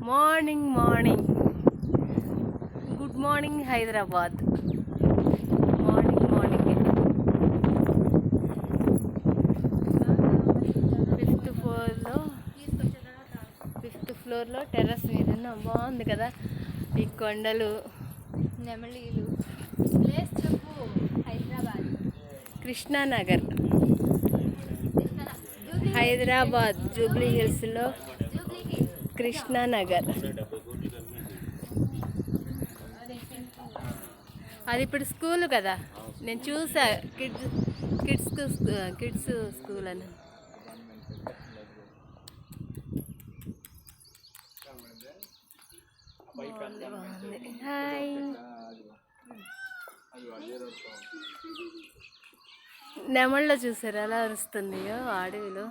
Morning morning good morning Hyderabad. Morning morning fifth ఫ్లోర్లో terrace మీద బాగుంది కదా. ఈ కొండలు, నెమలీలు. ప్లేస్ చెప్పు. హైదరాబాద్, కృష్ణానగర్, హైదరాబాద్ జూబ్లీ హిల్స్లో కృష్ణానగర్. అది ఇప్పుడు స్కూల్ కదా, నేను చూసా. కిడ్స్ స్కూల్ అని. హాయ్. నెమళ్ళ చూసారు ఎలా అరుస్తుందో అడవిలో.